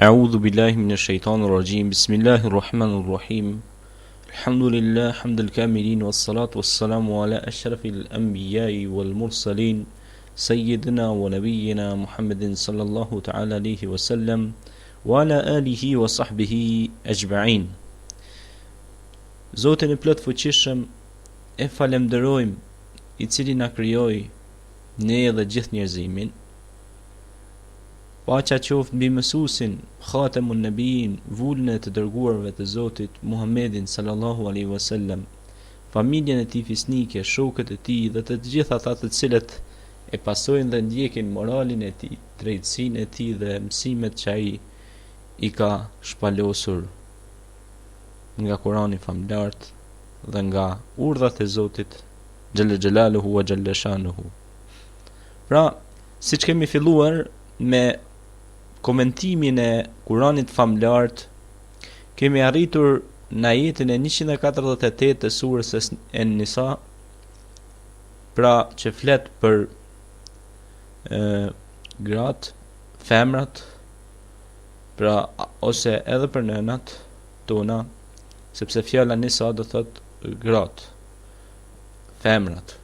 أعوذ بالله من الشيطان الرجيم بسم الله الرحمن الرحيم الحمد لله حمد الكاملين والصلاة والسلام على أشرف الأنبياء والمرسلين سيدنا ونبينا محمد صلى الله تعالى عليه وسلم وعلى آله وصحبه أجمعين. Zotin e plot fuqishëm e falenderojmë, I cili na krijoi ne dhe gjithë njerëzimin. Paqja qoftë mbi mësuesin, Khatemun Nebiin, vullën e të dërguarve të Zotit Muhammedin sallallahu alaihi wasallam, familjen e tij fisnike, shokët e tij dhe të gjithë ata të cilët e pasojnë dhe ndjekin moralin e tij, drejtësinë e tij dhe mësimet që ai I ka shpalosur nga Kurani famlart dhe nga urdhat e Zotit Xhelle Xhelaluhu wa Xhelle Shanuhu. Pra, siç kemi filluar me komentimin e Kuranit famlart, kemi arritur në ajetin e 148 të surës En-Nisa, pra që flet për gratë, femrat, pra ose edhe për nënat tona, sepse fjala Nisa do thot gratë, femrat.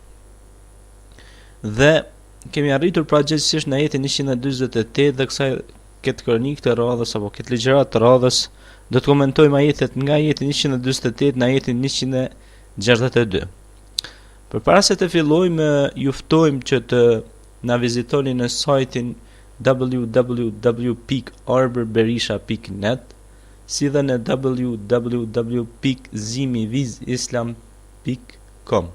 Dhe kemi arritur pra gjithësisht në ajetin 148 dhe kësaj këtë kronik të radhës apo këtë ligjërat të radhës do të komentojmë ajetet nga ajeti 148 në ajetin 162. Përpara se të fillojmë, ju ftojmë që të na vizitoni në sajtin www.arberberisha.net, si dhe në www.zimivizislam.com,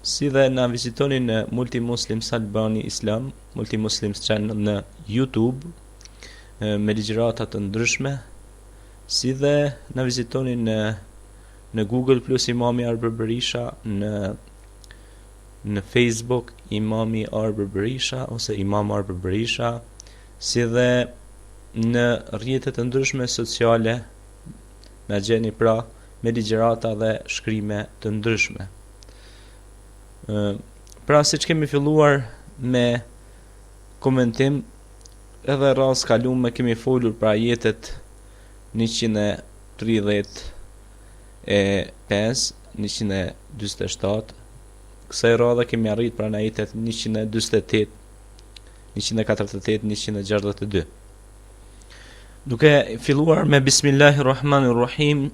si dhe na vizitoni në Multimuslims Albani Islam, Multimuslims Channel në YouTube, me ligjërata të ndryshme, si dhe na vizitoni në Google Plus Imami Arber Berisha, në Facebook Imami Arber Berisha ose Imam Arber Berisha, si dhe në rrjetet të ndryshme sociale, na gjeni pra me ligjërata dhe shkrime të ndryshme. Pra siç kemi filluar me komentim, edhe rast kalume kemi folur për ajetet 135, 147. Kësaj radhe kemi arrit pra në ajetet 148, 148, 162. Duke filluar me Bismillahirrahmanirrahim,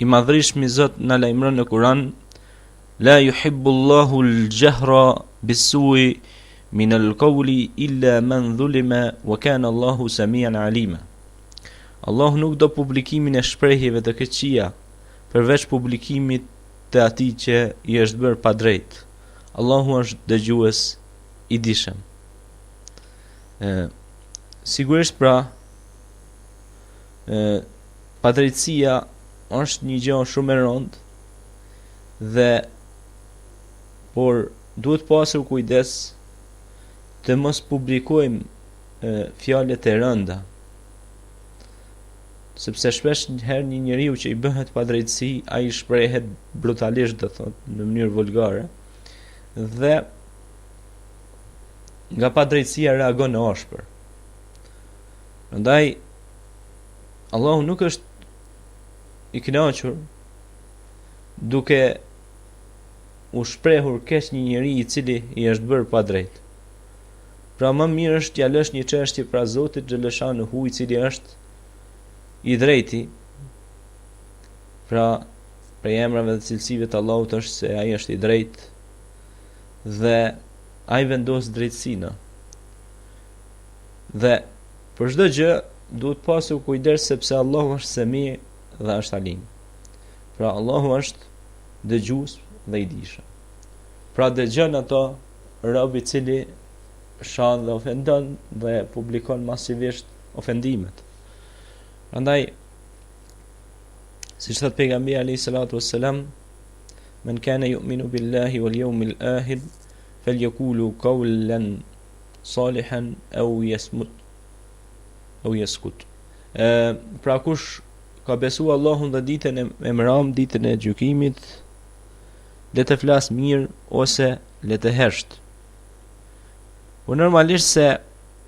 I madhrishmi Zot na lajmëron në Kur'an: La yuhibbullahu al-jahra bis-su'i min al-qawli illa man dhulima wa kana Allahu samian alima. Allahu nuk do publikimin e shprehjeve të keqia, përveç publikimit të atij që I është bërë pa drejt. Allahu është dëgjues I dijshëm. Sigurisht pra, padrejtësia është një gjë shumë e rëndë dhe por duhet pasur kujdes të mos publikojmë fjalët e rënda, sepse shpesh herë një njeriu që I bëhet padrejtësi, ai shprehet brutalisht, do thot, në mënyrë vulgare, dhe nga padrejtësia reagon në ashpër. Prandaj Allahu nuk është I kënaqur duke u shprehur keq një njeri I cili I është bërë pa drejt. Pra më mirë është t'ja lësh një çështje pra Zotit Xheleshanuhu, I cili është I drejti. Pra prej emrave dhe cilësive të Allahut është se ai është I drejtë dhe ai vendos drejtësinë. Dhe për çdo gjë duhet pasur kujdes, sepse Allahu është Semi dhe është Alim. Pra Allahu është dëgjues dhe I dijshëm. Pra dëgjon ato rob I cili shan dhe ofendon dhe publikon masivisht ofendimet. Prandaj, siç thot pejgamberi alayhi salatu wassalam, men kana yu'minu billahi wal yawmil akhir falyaqulu qawlan salihan aw yaskut. Pra kush ka besu Allahun dhe ditën e mram, ditën e gjykimit, le të flas mirë ose le të hersht. Po normalisht se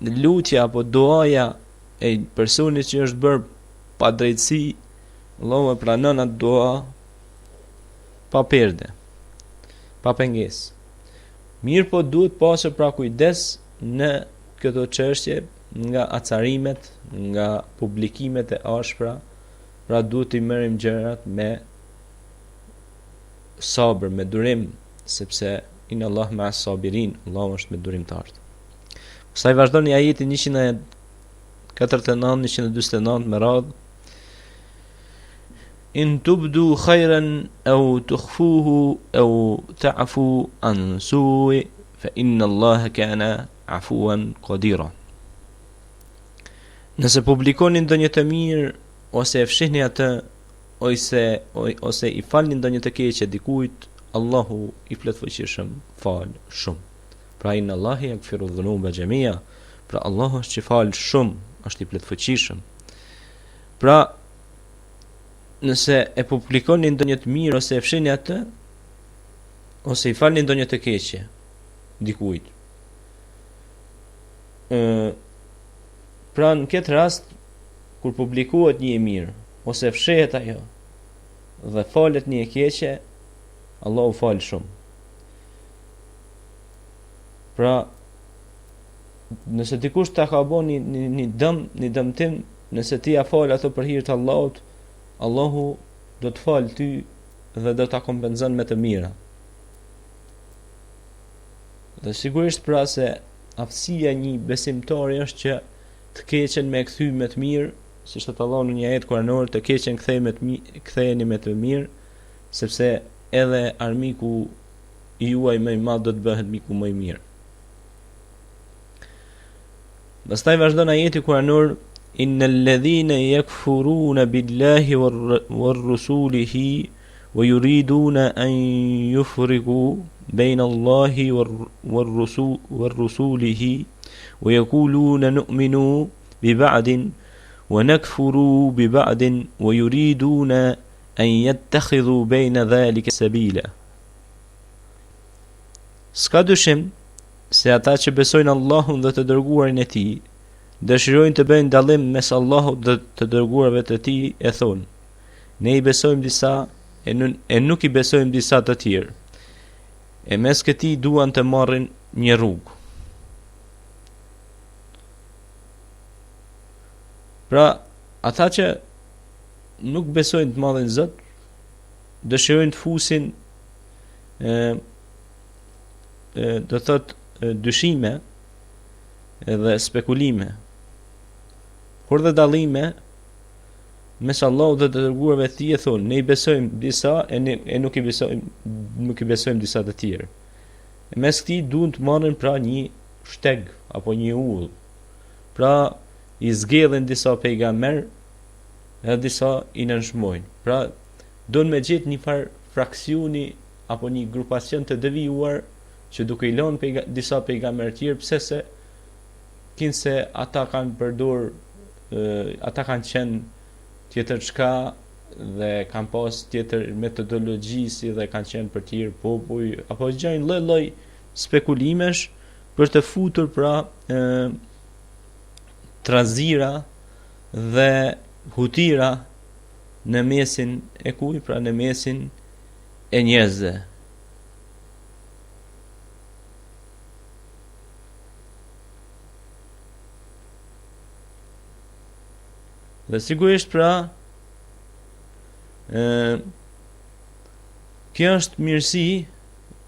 lutja apo duaja e personit që është bërë pa drejtësi, Allahu e pranon atë dua pa perde, pa pengesë. Mirë po duhet pasur pra kujdes në këto çështje, nga acarimet, nga publikimet e ashpra, pra duhet i merrim gjërat me sabër, me durim, sepse in Allah ma sabirin, Allahu është me durimtarët. Pastaj vazhdon në ajetin 149, 149 me radhë: In tubdu khayran aw tukhfuhu aw ta'fu an su'i fa inna Allaha kana afuwan qadira. Nëse publikoni ndonjë të mirë ose e fshihni atë ose i falni ndonjë të keqe dikujt, Allahu i plotfuqishëm fal shumë. Pra inna Allahi yaghfiru dhunuba jamia, pra Allahu është që fal shumë, është i plotfuqishëm. Pra nëse e publikoni ndonjë të mirë ose e fshihni atë ose i falni ndonjë të keqe dikujt, pra në këtë rast kur publikohet një e mirë ose fshehet ajo dhe falet një e keqe, Allahu fal shumë. Pra nëse dikush ta ka bënë një dëmtim, nëse ti ja fal ato për hir të Allahut, Allahu do të falë ty dhe do ta kompenzon me të mira. Dhe sigurisht pra se aftësia një besimtari është që të keqen me kthy me të mirë, siç thot Allahu në një ajet kuranor, të keqen ktheheni me të mirë, sepse edhe armiku i juaj më i madh do të bëhet miku më i mirë. Pastaj vazhdon ajeti kuranor: Innal ladhina yakfuruna billahi war rusulihi wa yuriduna an yufriqu bayna Allahi war rusulihi wa yaquluna nu'minu bi ba'din wa nakfuru bi ba'din wa yuriduna an yattakhidhu bayna dhalika sabila. S'ka dyshim se ata që besojnë Allahun dhe të dërguarin e tij dëshirojnë të bëjnë dallim mes Allahut dhe të dërguarve të tij, e thonë: ne i besojmë disa e nuk i besojmë disa të tjerë, e mes këtij duan të marrin një rrugë. Pra ata që nuk besojnë të madhin Zot dëshirojnë të fusin do thot dyshime dhe spekulime, kur dhe dallime mes Allahut dhe të dërguarve të tij, e thonë: ne i besojmë disa e nuk i besojmë disa të tjerë. E mes këtij duan të marrin pra një shteg apo një ull. Pra i zgjedhin disa pejgamber edhe disa i nënshmojnë. Pra duan me gjetë një far fraksioni apo një grupacion të devijuar që duke i lënë disa pejgamber të tjerë, pse se kinse ata kanë përdor, ata kanë qenë tjetër çka dhe kanë pas tjetër metodologji, si dhe kanë qenë për tjerë popull, apo gjajnë lloj spekulimesh për të futur pra trazira dhe hutira në mesin e kuj, pra në mesin e njerëzve. Dhe sigurisht pra kjo është mirësi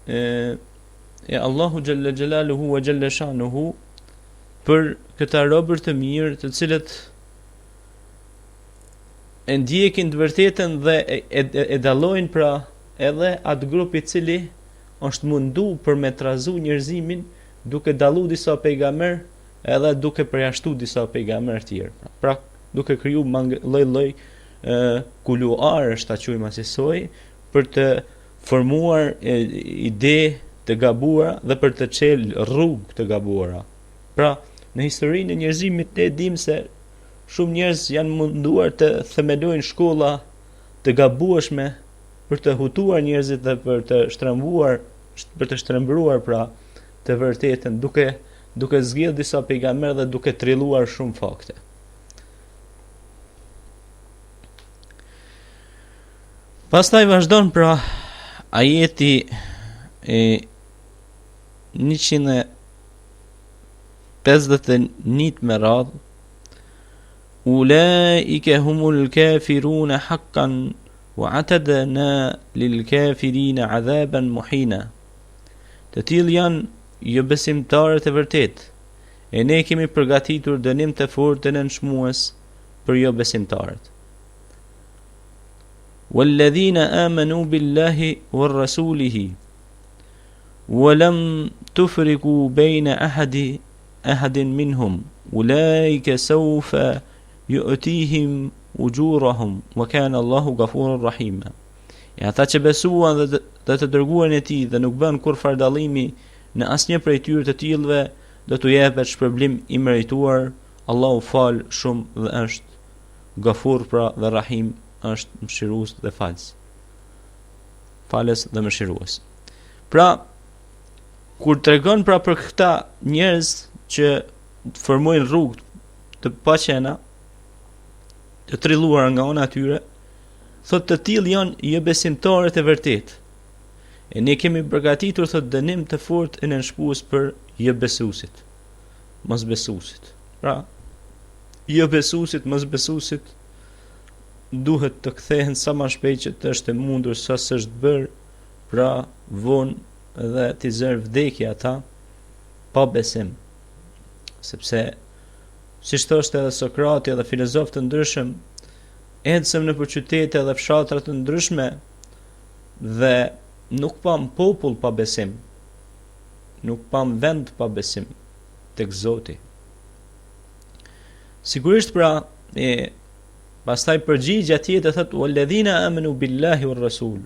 e Allahu Gjelle Gjelaluhu wa Gjelle Shanuhu për këta robër të mirë, të cilët e ndjekin të vërtetën dhe e dallojnë pra edhe atë grup i cili është mundu për me trazu njerëzimin, duke dallu disa pejgamber edhe duke përjashtu disa pejgamber tjerë. Pra duke kriju lloj kuluarësh, ta quajmë asaj, për të formuar ide të gabuara dhe për të çelë rrugë të gabuara. Pra në historinë e njerëzimit ne dim se shumë njerëz janë munduar të themelojnë shkolla të gabueshme për të hutuar njerëzit dhe për të shtrembruar pra të vërtetën, duke duke zgjedhur disa pejgamberë dhe duke trilluar shumë fakte. Pastaj vazhdon pra ajeti e 151 me radhë: Ulaike humul kafiruna haqqan wa atadna lil kafirina adhaban muhina. Të tillë janë jo besimtarët e vërtet, e ne kemi përgatitur dënim të fortë të nënshmues për jo besimtarët. Walladhina amanu billahi war rasulihi wa lam tufriqu bayna ahadin minhum ulaika sawfa yu'tihim ujurahum wa kana Allahu ghafurur rahima. E ata që besuan dhe të dërguarin e tij dhe nuk bën kur fardallimi në asnjë prej tyre të tillëve, do t'u jepet shpërblim i merituar. Allahu fal shumë dhe është Ghafur pra dhe Rahim, është mëshirues dhe falës. Falës dhe mëshirues. Pra kur tregon pra për këta njerëz që formojnë rrugë të paqena, të trilluar nga ana e tyre, thot të tillë janë jo besimtarët e vërtet. E ne kemi përgatitur thot dënim të fortë e nënshmues për jo besuesit, mos besuesit. Pra, jo besuesit, mos besuesit duhet të kthehen sa më shpejt që të është e mundur sa s'është bërë, pra vonë dhe t'i zërë vdekja ata pa besim. Sepse siç thoshte edhe Sokrati dhe filozofë të ndryshëm, ecëm në qytete dhe fshatra të ndryshme dhe nuk pam popull pa besim, nuk pam vend pa besim tek Zoti. Sigurisht pra, pastaj përgjigja tjetër thotë walladhina amanu billahi war rasul.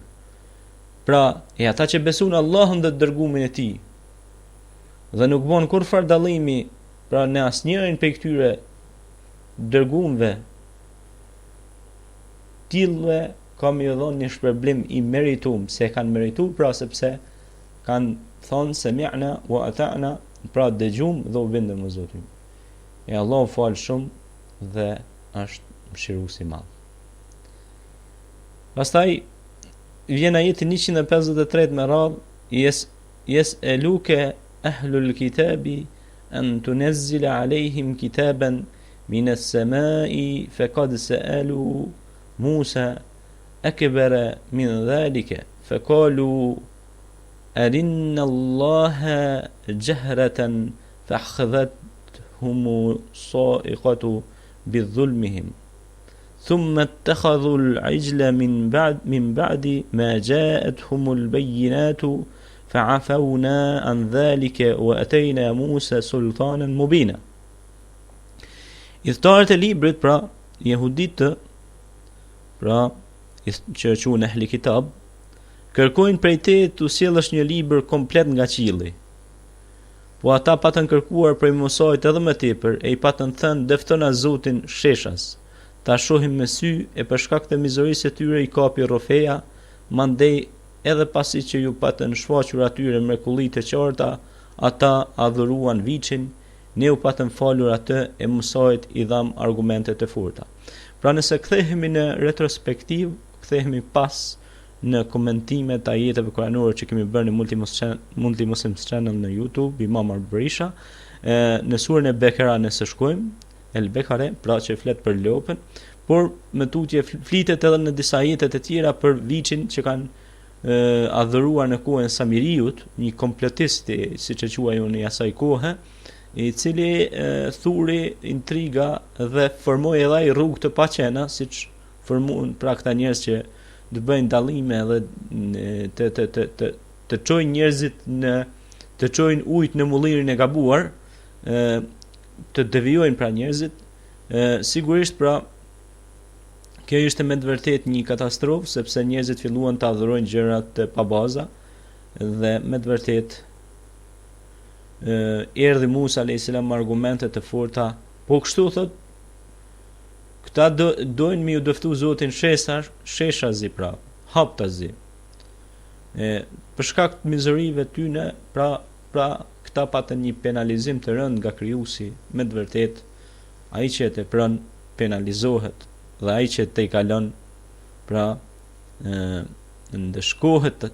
Pra, ata që besojnë Allahun dhe dërgumin e tij dhe nuk bën kur fardallimi pra në asnjërin prej këtyre dërguesve, tillë kam i dhënë një shpërblim i merituar, se kanë merituar pra sepse kanë thonë sami'na wa ata'na, pra dëgjum dhe u bindëm me Zotin. E Allahu fal shumë dhe është mëshirues i madh. Pastaj vjen ajeti 153 me radhë: yes'aluka ahlul kitabi an tunazzila alayhim kitaban min as-sama'i faqad sa'alu Musa akbara min dhalika faqalu arinna Allaha jahratan fa'akhadhathum sa'iqatu bidhulmihim thumma ittakhadhu al-'ijla min ba'di ma ja'atuhum al-bayyinatu fa'afawna an dhalika wa atayna Musa sultanan mubina. Idhtarët e librit, pra jehuditë, pra që quhen ehli kitab, kërkojnë prej teje të sjellësh një libër komplet nga qielli. Po ata patën kërkuar prej Musait edhe më tepër, e i patën thënë deftona Zotin sheshas, ta shohim me sy, e për shkak të mizorisë së tyre i kapi rrofeja, mandej edhe pasi që ju patën shfaqur atyre mrekullitë të qarta, ata adhuruan viçin, ne u patën falur atë e Musait i dham argumente të forta. Pra nëse kthehemi në retrospektiv, kthehemi pas në komentimet të ajeteve kuranore që kemi bërë në Multi-Muslim Channel në YouTube, Imam Arbrisha, në surën e Bekara nëse shkojmë, El Bekare, pra që flet për lopën, por më tutje flitet edhe në disa ajete të tjera për viçin që kanë adhuruar në kohën e Samiriut, një komplotist, siç e quajnë unë i asaj kohe, i cili thuri intriga dhe formoi edhe ai rrugë të paqena, siç formuan pra këta njerëz që të bëjnë dallime dhe të çojnë njerëzit të çojnë ujit në mullirin e gabuar, të devijojnë pra njerëzit. Sigurisht pra kjo ishte me të vërtet një katastrofë, sepse njerëzit filluan të adhurojnë gjërat të pabaza dhe me të vërtet erdhi Musa a.s. argumente të forta, po kështu thot këta dojnë mi u dëftu Zotin sheshazi pra, haptazi, për shkak të mizërive tyne, pra këta patën një penalizim të rënd nga krijuesi, me të vërtet ai që e tepron penalizohet dhe ai që te i kalon pra ndëshkohet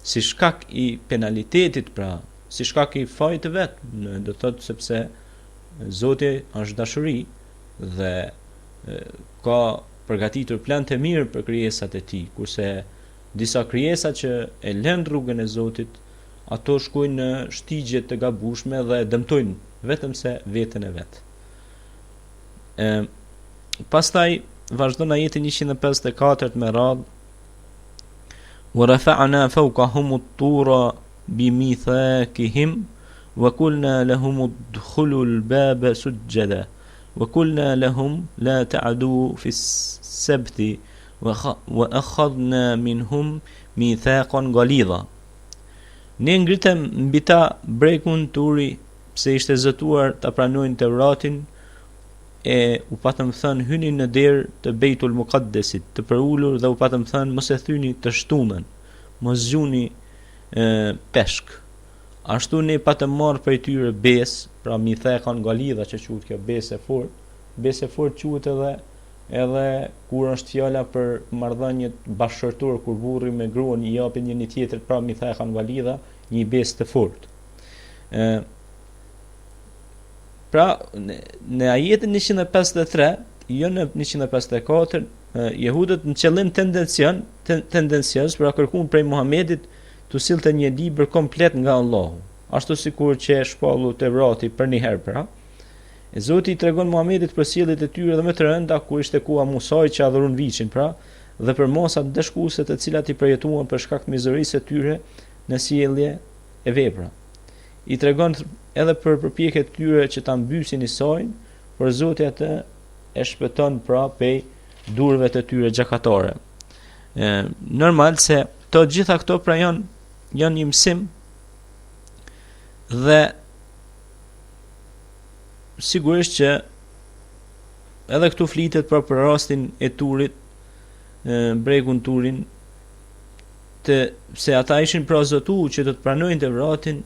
si shkak i penalitetit, pra si shkak i fajit të vet, do thotë sepse Zoti është dashuri dhe ka përgatitur plan të mirë për krijesat e tij, kurse disa krijesa që e lën rrugën e Zotit, ato shkojnë në shtigje të gabueshme dhe dëmtojnë vetëm se veten e vet. Pastaj vazhdon ajeti 154 me radhë: "Wa rafa'na fawqahum at-tura bimithaqihim wa qulna lahum udkhulu al-baba sujada wa qulna lahum la ta'du fi as-sabti wa akhadna minhum mithaqan ghalidha." Ne ngritëm mbi ta brekun turi, pse ishte zëtuar ta pranojnë Teuratin, e u patëm thënë hyni në derë të Beitul Muqaddesit, të përulur, dhe u patëm thënë mos e thyni të shtunën, mos zgjuni peshk. Ashtu ne patëm marrë prej tyre besë, pra mithaqan ghalidha që quhet kjo besë e fortë. Besë e fortë quhet edhe kur është fjala për marrëdhëniet bashkëshortore, kur burri me gruan i japin njëri tjetrit, pra mithaqan ghalidha, një besë të fortë. Pra në ajetin 153, jo në 154, jehudët në qëllim tendencios pra kërkuan prej Muhamedit të sillte një libër komplet nga Allahu, ashtu sikur që e shpallu Tevrati për një herë pra. E Zoti i tregon Muhamedit për sjelljet e tyre dhe më të rënda, ku ishte koha Musait që adhuron viçin pra, dhe për mosat dëshkuese të cilat i përjetuan për shkak të mizorisë së tyre në sjellje e vepra. I tregon edhe për përpjekjet e tyre që ta mbysin Isajin, por Zoti atë e shpëton pra pej durve të tyre gjakatare. Normal se të gjitha këto pra janë një mësim, dhe sigurisht që edhe këtu flitet për rastin e Turit, bregun Turin, se ata ishin pra zotu që të pranojnë Tevratin.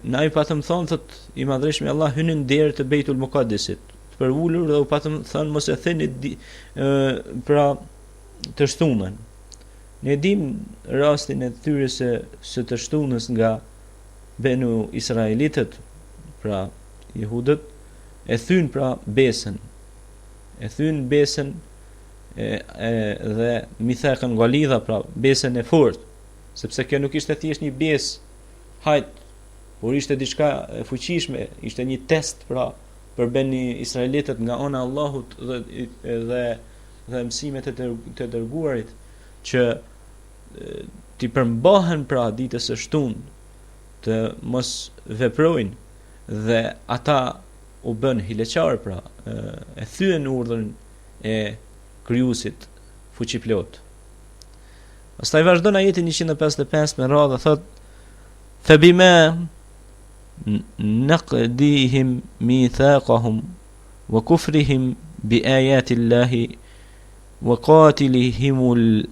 Na i patëm thonë, thot i madhreshmi Allah, hynin derë të Beitul Muqaddesit, të përulur, dhe u patëm thonë mos e theni pra të shtunën. Ne dim rastin e tyre se të shtunës nga Benu Israelitët, pra jehudët, e thyn pra besën, dhe mithaqan ghalidha, pra besën e fortë, sepse kjo nuk ishte thjesht një besë hajt, por ishte diçka e fuqishme, ishte një test pra për Beni Israelitët nga ana e Allahut dhe mësimet të dërguarit, që t'i përmbahen pra ditës së shtunë, të mos veprojnë, dhe ata u bën hileqar pra, e thyen urdhën e krijuesit fuqiplot. Pastaj vazhdon ajeti 155 me radhë, thot: "Fabima naqdihim mithaqahum wa kufrihim bi ayati Allahi wa qatilihimul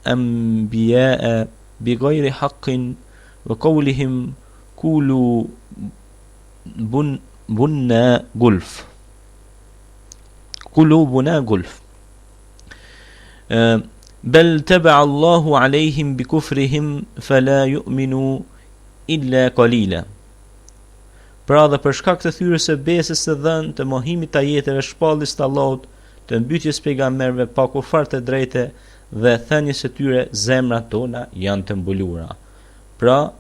anbiya'a bighayri haqqin wa qawlihim kulu bunna gulf." Qulubuna gulf. Bel taba'a Allahu alayhim bikufrihim fala yu'minu illa qalila. Pra dhe për shkak të thyrës së besës së dhënë, të mohimit të ajeteve, shpalljes të Allahut, të mbytjes pejgamberëve pa kufar të drejtë dhe thënies së tyre, zemrat tona janë të mbuluara. Pra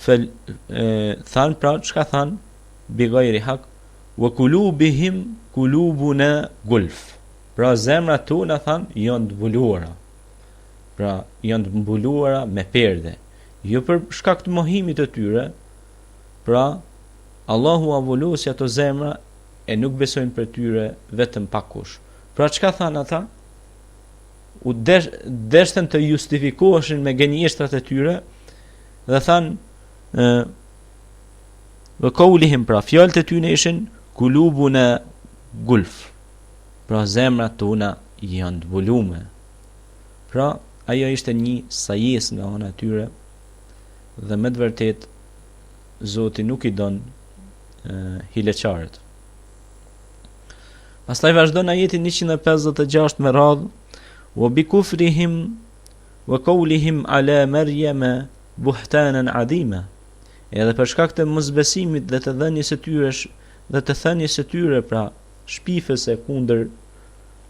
than pra çka than? Bi ghairi hak wa kulubihim kulubuna gulf. Pra zemrat tona than janë të mbuluara. Pra janë të mbuluara me perde, jo për shkak të mohimit të tyre. Pra Allahu avullu si ato zemra e nuk besojnë për tyre vetëm pakush. Pra çka than ata? U deshtën të justifikoheshin me gënjeshtrat e tyre dhe than vë kaulihim, pra fjalët e tyre ishin kulubuna gulf. Pra zemrat tona janë të mbulume. Pra ajo ishte një sajes nga ana e tyre, dhe me të vërtet Zoti nuk i don hileqarët. Pastaj vazhdon ajeti 156 me radhë: "Wa bi kufrihim wa qawlihim ala Maryama buhtanan adima." Edhe për shkak të mosbesimit dhe të thënies së tyre, pra shpifëse kundër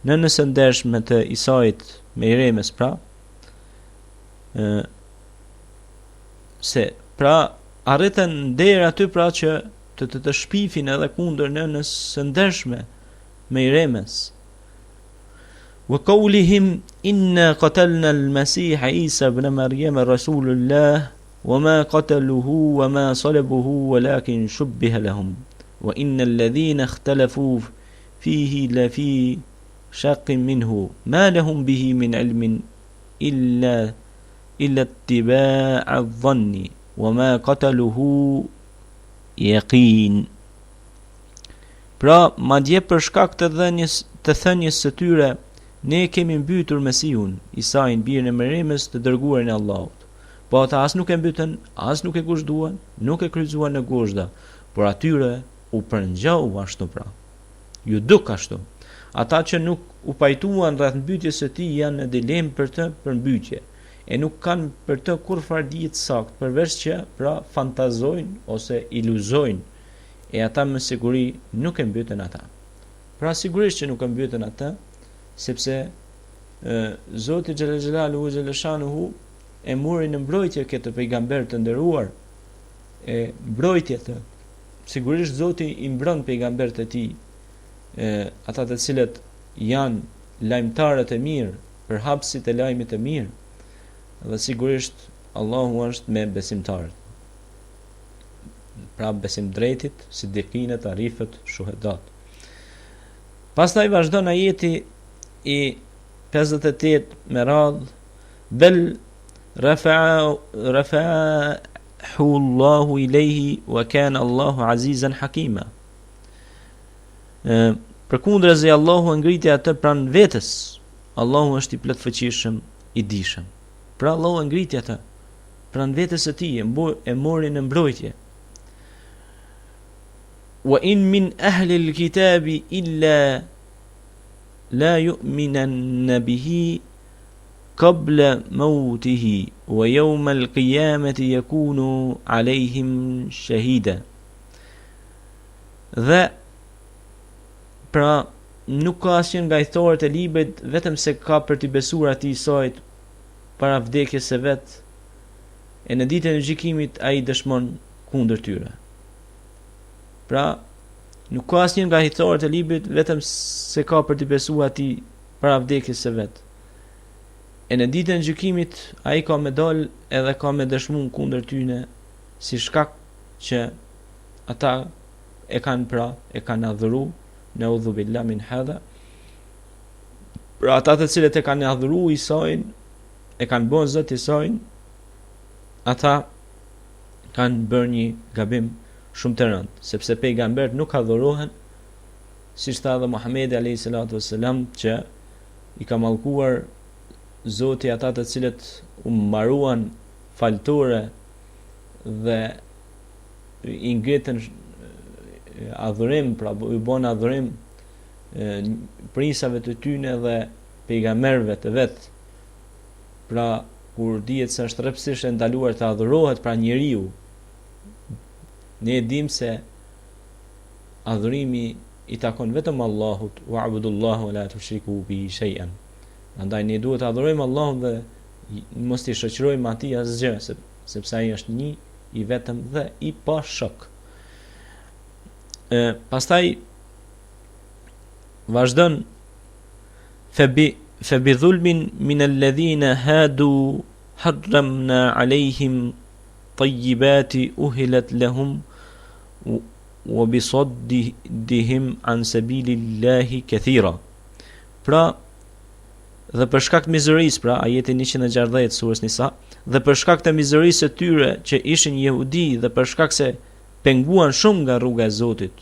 nënës së ndershme të Isait, Mejremes, pra se pra arritën deri aty pra që të shpifin edhe kundër nënës së ndershme Mejremes. Wa qawlihim inna qatalna al-Masiha Isa ibn Maryam rasulullah وما قتلوه وما صلبوه ولكن شبه لهم وإن الذين اختلفوا فيه لفي شق منه ما لهم به من علم إلا اتباع الظن وما قتلوه يقين. Pra, madje për shkak të thënies së tyre, ne kemi mbytur Mesihun, Isain, birin e Mejremes, të dërguarin e Allahut. Po ata as nuk e mbytën, as nuk e kushduan, nuk e kryqëzuan në gozhda, por atyre u përngjau ashtu pra. Ju duk ashtu. Ata që nuk u pajtuan rreth mbytjes së tij janë në dilemë për të përmbytje, e nuk kanë për të kurrë dijet sakt, përveç që pra fantazojnë ose iluzojnë, e ata me siguri nuk e mbytën ata. Pra sigurisht që nuk e mbytën ata, sepse Zoti xhelaluhu xhelashanuhu e mori në mbrojtje këtë pejgamber të nderuar, e mbrojtje të. Sigurisht Zoti i mbron pejgambert e tij, ata të cilët janë lajmtarët e mirë, përhapësit e lajmit të mirë, dhe sigurisht Allahu është me besimtarët. Pra besim drejtit, siddiqinët, arifët, shuhedat. Pastaj vazhdon ajeti i 58 me radhë: "Bel rafa'ahu Allahu ilayhi wa kana Allahu azizan hakima." Përkundrazi Allahu ngriti atë pranë vetes. Allahu është i plotfuqishëm, i dijshëm. Pra Allahu ngriti atë pranë vetes së tij, e mori në mbrojtje. Wa in min ahli al-kitabi illa la yu'minanna bihi qabla mautihi wa yawma al-qiyamati yakunu alayhim shahida. Dhe pra nuk ka asnjë nga autorët e librit vetëm se ka për t'i besuar atij Isait para vdekjes së vet, e në ditën e gjykimit ai dëshmon kundër tyre. Pra nuk ka asnjë nga autorët e librit vetëm se ka për t'i besuar atij para vdekjes së vet. E në ditën e gjykimit ai ka me dal edhe ka me dëshmuar kundër tyre si shkak që ata e kanë adhuruar Naudhu billah min hadha. Pra ata të cilët e kanë adhuruar Isain, e kanë bën Zot Isain, ata kanë bërë një gabim shumë të rëndë, sepse pejgambert nuk adhurohen, siç tha edhe Muhamedi alayhi salatu wassalam, që i ka mallkuar Zoti ata të cilët u mbaruan faltore dhe i ngritën adhurim, pra i bën adhurim prisave të tyne dhe pejgamberëve të vet. Pra kur dihet se është rrepsisht e ndaluar të adhurohet pra njeriu, ne e dim se adhurimi i takon vetëm Allahut, wa'budullaha wa la tushriku bihi shay'an. Prandaj ne duhet të adhurojmë Allahun dhe mos t'i shoqërojmë atij asgjë, sepse ai është një i vetëm dhe i pa shok. Pastaj vazhdon fabi dhulmin min alladhina hadu harramna alayhim tayyibati uhilat lahum wa bisaddihim an sabilillahi kathira. Pra dhe për shkak të mizërisë, pra ajeti 160 surës Nisa, dhe për shkak të mizërisë së tyre që ishin jehudi dhe për shkak se penguan shumë nga rruga e Zotit,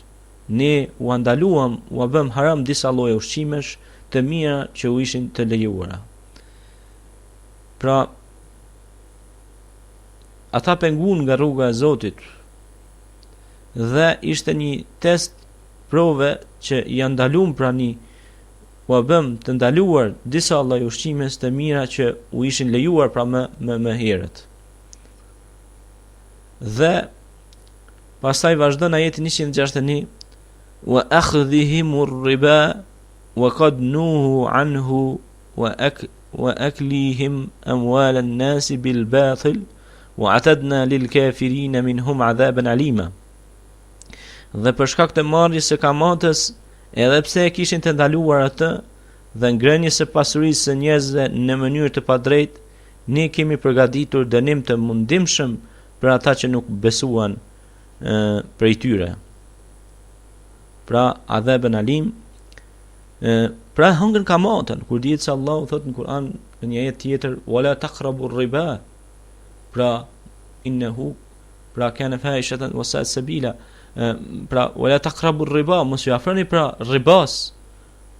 ne u ndaluam, u bëm haram disa lloje ushqimesh të mira që u ishin të lejuara. Pra ata penguan nga rruga e Zotit, dhe ishte një test prove që janë ndaluar pra një bëm të ndaluar disa lloj ushqimes të mira që u ishin lejuar pra më herët. Dhe pastaj vazhdon ajeti 161 wa akhdhihimur riba wa qad nuhu anhu wa aklihim amwal an-nas bil batil wa atadna lil kafirin minhum adhaban alima. Dhe për shkak të marrjes së kamatës, edhe pse e kishin të ndaluar atë dhe ngrënies së pasurisë së njerëzve në mënyrë të padrejtë, ne kemi përgatitur dënim të mundimshëm për ata që nuk besuan prej tyre. Pra adhaban alim, pra hëngën kamatën, kur dihet se Allahu thot në Kur'an në një ajet tjetër wala taqrabur riba, pra innehu pra kana fahishatan wa sa'a sabila, pra wala taqrabur riba, mos ju afroni pra ribas.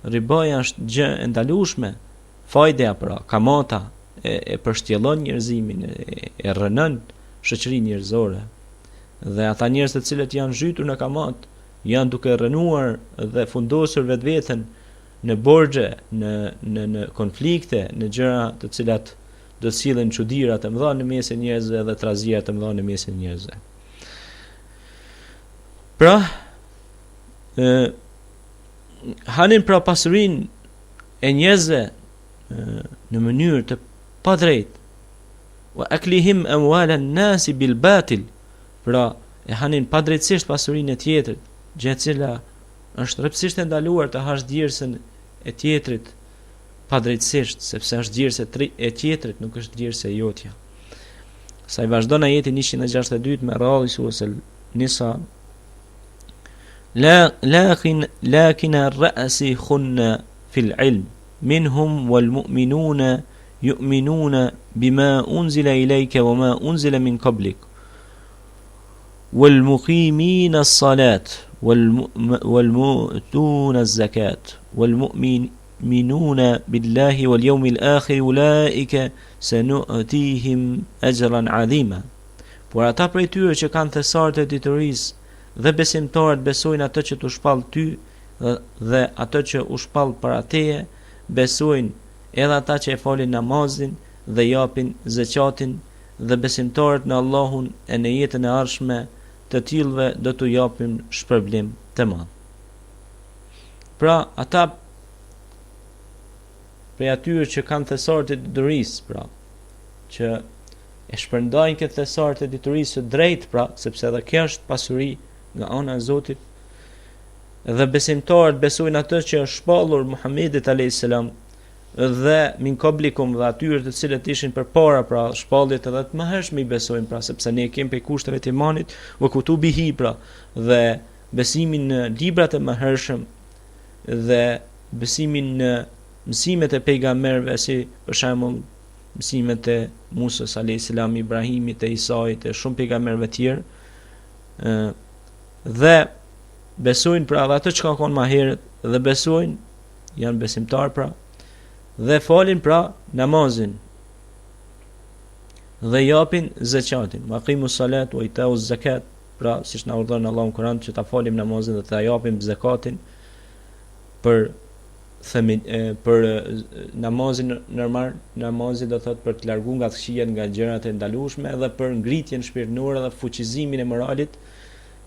Ribaja është gjë e ndalueshme, fajdeja pra kamata e përshtjellon njerëzimin, e rënon shoqërinë njerëzore. Dhe ata njerëz të cilët janë zhytur në kamat, janë duke rënuar dhe fundosur vetveten në borxhe, në konflikte, në gjëra të cilat do të sillen çuditëra të mëdha në mes e njerëzve dhe trazira të mëdha në mes e njerëzve. Pra, hanin pra pasurinë e njerëzve në mënyrë të padrejtë. Wa aklihim amwal an-nas bil batil, pra e hanin padrejtësisht pasurinë e tjetrit, gjë e cila është rreptësisht e ndaluar të hash djersën e tjetrit padrejtësisht, sepse është djersë e tjetrit, nuk është djersë e jotja. Sa i vazhdon ajeti 162 me radhë surës Nisa, لكن الراسخون في العلم منهم والمؤمنون يؤمنون بما أنزل إليك وما أنزل من قبلك والمقيمين الصلاة والمؤتون الزكاة والمؤمنون بالله واليوم الآخر أولئك سنؤتيهم أجرا عظيما. Por ata prej tyre që kanë thesartë e diturisë dhe besimtarët besojnë atë që t'u shpall ty dhe atë që u shpall para teje, besojnë edhe ata që e falin namazin dhe japin zakatin dhe besimtarët në Allahun e në jetën e ardhshme, të tillëve do t'u japim shpërblim të madh. Pra ata prej atyre që kanë thesartë e diturisë, pra që e shpërndajnë këtë thesartë e diturisë së drejtë, pra sepse edhe kjo është pasuri nga ana e Zotit, dhe besimtarët besojnë atë që është shpallur Muhamedit a.s. dhe min qablikum dhe atyre të cilët ishin përpara, pra shpalljet edhe të mëhershme i besojnë, pra sepse ne kemi për kushteve të imanit wa kutubihi, pra dhe besimin në librat e mëhershëm dhe besimin në mësimet e pejgamberëve, si për shembull mësimet e Musës a.s., Ibrahimit, e Isait, e shumë pejgamberëve tjerë, dhe besojnë pra dhe atë që ka konë ma herët, dhe besojnë, janë besimtar pra, dhe falin pra namazin, dhe japin zakatin, maqimu salat wa itau zakat, pra siç na urdhon Allahu në Kur'an që ta falim namazin dhe ta japim zakatin për namazin normal, namazin do thot për të larguar nga këqijat, nga gjërat e ndalueshme, dhe për ngritjen shpirtërore dhe fuqizimin e moralit,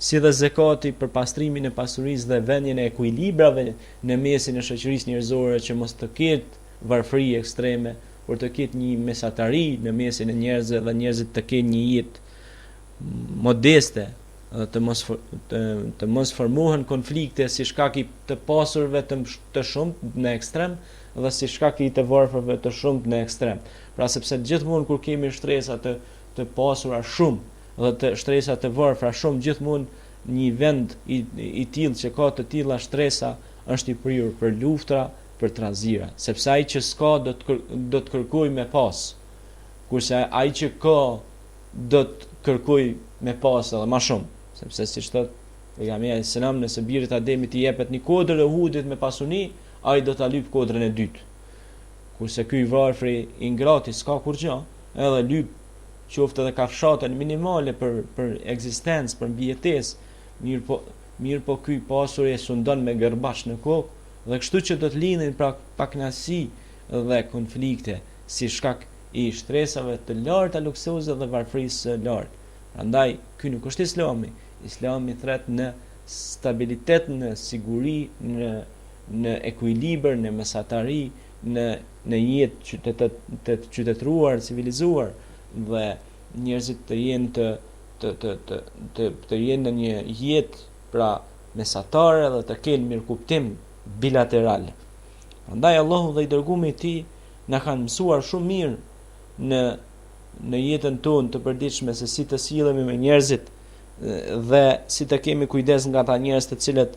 si dhe zakati për pastrimin e pasurisë dhe vendjen e ekuilibrave në mesin e shoqërisë njerëzore, që mos të ketë varfëri ekstreme, por të ketë një mesatari në mesin e njerëzve dhe njerëzit të kenë një jetë modeste, dhe të mos formohen konflikte si shkak i të pasurve të shumt në ekstrem dhe si shkak i të varfërve të shumt në ekstrem. Pra sepse gjithmonë kur kemi shtresa të pasura shumë dhe të shtresa të varfra shumë, gjithmonë një vend i tillë që ka të tilla shtresa është i prirur për luftra, për trazira, sepse ai që s'ka do të kërkoj me pas, kurse ai që ka do të kërkoj me pas edhe më shumë, sepse siç thot pejgamberi selam, nëse birit Ademit i jepet një kodër e hudit me pasuni, ai do ta lyp kodrën e dytë. Kurse ky i varfri i ngrati s'ka kurrë, edhe lyp qoftë edhe kafshatën minimale për ekzistencë, për mbijetesë, mirë po ky pasuri e sundon me gërbash në kokë, dhe kështu që do të lindin pra pakënaqësi dhe konflikte si shkak i shtresave të larta luksoze dhe varfërisë së lartë. Prandaj ky nuk është Islami. Islami thret në stabilitet, në siguri, në ekuilibër, në mesatari, në jetë të qytetëruar, civilizuar, dhe njerëzit të jenë të jenë në një jetë pra mesatare dhe të kenë mirëkuptim bilateral. Prandaj Allahu dhe i dërgumi i tij na kanë mësuar shumë mirë në jetën tonë të përditshme se si të sillemi me njerëzit dhe si të kemi kujdes nga ata njerëz të cilët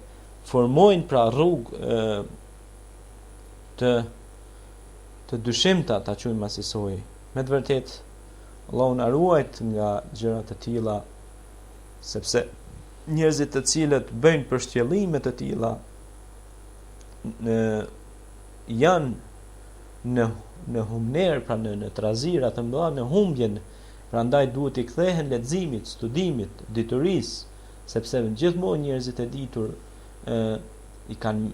formojnë pra rrugë të dyshimta, ta quajmë asaj. Me të vërtetë Allahu na ruajt nga gjëra të tilla, sepse njerëzit të cilët bëjnë përshtyllime të tilla janë në humner, pra në trazira të mëdha, në humbjen. Prandaj duhet i kthehen leximit, studimit, diturisë, sepse gjithmonë njerëzit e ditur i kanë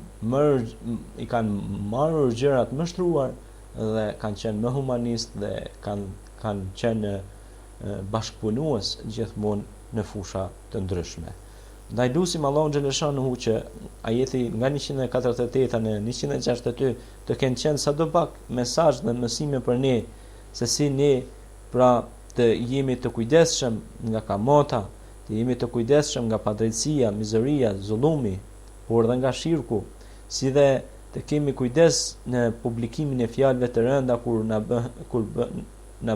marrur gjërat më shtruar dhe kanë qenë më humanist dhe kanë qenë bashkëpunues gjithmonë në fusha të ndryshme. Ndaj lusim Allahun xhaleshanuhu që ajeti nga 148 në 162 të kenë qenë sadopak mesazh dhe mësime për ne, se si ne pra të jemi të kujdesshëm nga kamata, të jemi të kujdesshëm nga padrejtësia, mizeria, zullumi, por dhe nga shirku, si dhe të kemi kujdes në publikimin e fjalëve të rënda kur na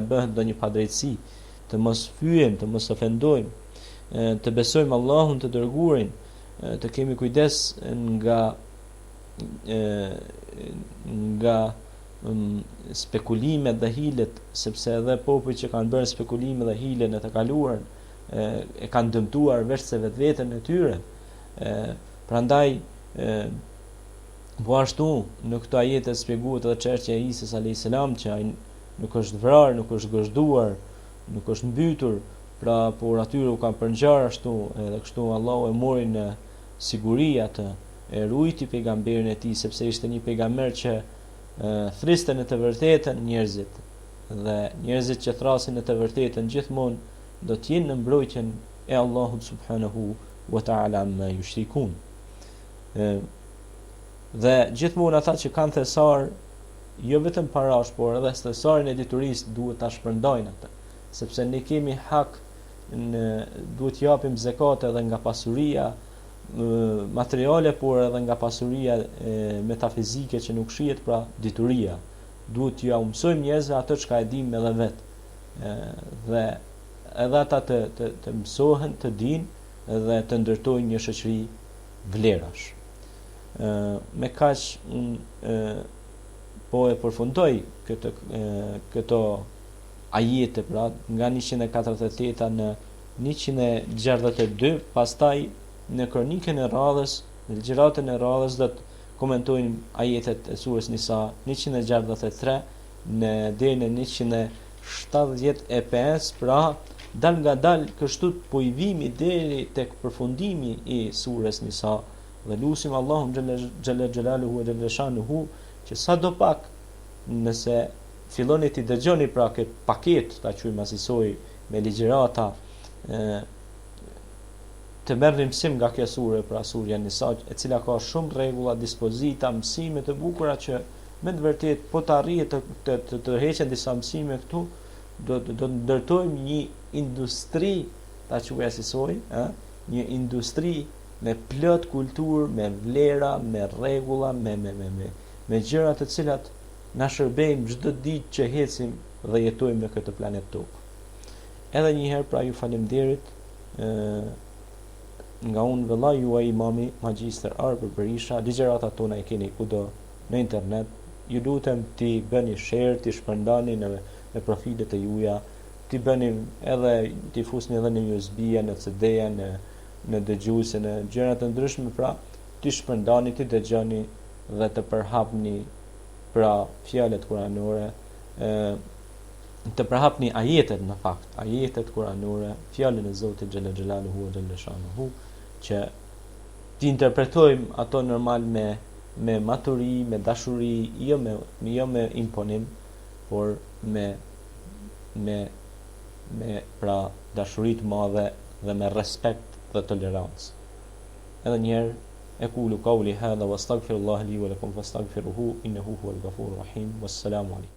bëhet ndonjë padrejtësi, të mos fyejmë, të mos ofendojmë, të besojmë Allahun të dërguarin, të kemi kujdes nga spekulimet dhe hilet, sepse edhe popujt që kanë bërë spekulime dhe hile në të kaluarën e kanë dëmtuar veç se vetveten e tyre. Prandaj po ashtu në këtë ajet e shpjeguar edhe çështja e Isës alayhis salam, që ai nuk është vrarë, nuk është gëzhduar, nuk është mbytur, pra por atyre u kanë përngjarë ashtu, edhe kështu Allahu e mori në siguri atë, e ruajti pejgamberin e tij, sepse ishte një pejgamber që thriste në të vërtetën njerëzit, dhe njerëzit që thrasin në të vërtetën gjithmonë do të jenë në mbrojtjen e Allahut subhanahu wa ta'ala ma yushrikun. Dhe gjithmonë ata që kanë thesar, jo vetëm parash, por edhe thesarin e diturisë duhet ta shpërndajnë atë, sepse ne kemi hak, duhet japim zakat edhe nga pasuria materiale, por edhe nga pasuria metafizike që nuk shihet, pra dituria. Duhet t'ja mësojmë njerëzve ato çka e dimë edhe vet, dhe edhe ata të mësohen, të dinë dhe të ndërtojnë një shoqëri vlerash. Me kaq po e përfundoj këto ajete, pra nga 148 në 162, pastaj në kronikën e radhës, në ligjëratën e radhës do të komentojmë ajetet e surës Nisa 163 deri në 175, pra dal nga dal kështu po i vimi deri tek përfundimi i surës Nisa, dhe lutim Allahun xhalla xhelaluhu ve xhelaluhu që sadopak nëse filloni të dëgjoni pra këtë paket, ta quajmë asaj, me ligjërata, të merrni mësim nga kjo sure, pra surja Nisa, e cila ka shumë rregulla, dispozita, mësime të bukura që me të vërtetë po të arrihet të heqen disa mësime këtu, do të ndërtojmë një industri, ta quajmë asaj, një industri me plot kulturë, me vlera, me rregulla, me gjëra të cilat na shërbejmë çdo ditë që ecim dhe jetojmë në këtë planet tokë. Edhe një herë pra ju faleminderit, nga unë vëlla juaj imami Magjistër Arbër Berisha. Ligjëratat tona i keni kudo në internet. Ju lutem ti bëni share, ti shpërndani në profilet e juaja, ti bëni edhe ti fusni edhe në USB-a, në CD-a, në dëgjuese, në gjëra të ndryshme, pra ti shpërndani, ti dëgjoni dhe të përhapni pra fjalët kuranore, të përhapni ajetet, në fakt, ajetet kuranore, fjalën e Zotit xhalla xhelaluhu ve xhalla shanuhu, që ti interpretojmë ato normal me maturi, me dashuri, jo me imponim, por me pra dashuri të madhe dhe me respekt dhe tolerancë. Edhe njerë أقول قولي هذا واستغفر الله لي ولكم فاستغفروه إنه هو الغفور الرحيم والسلام عليكم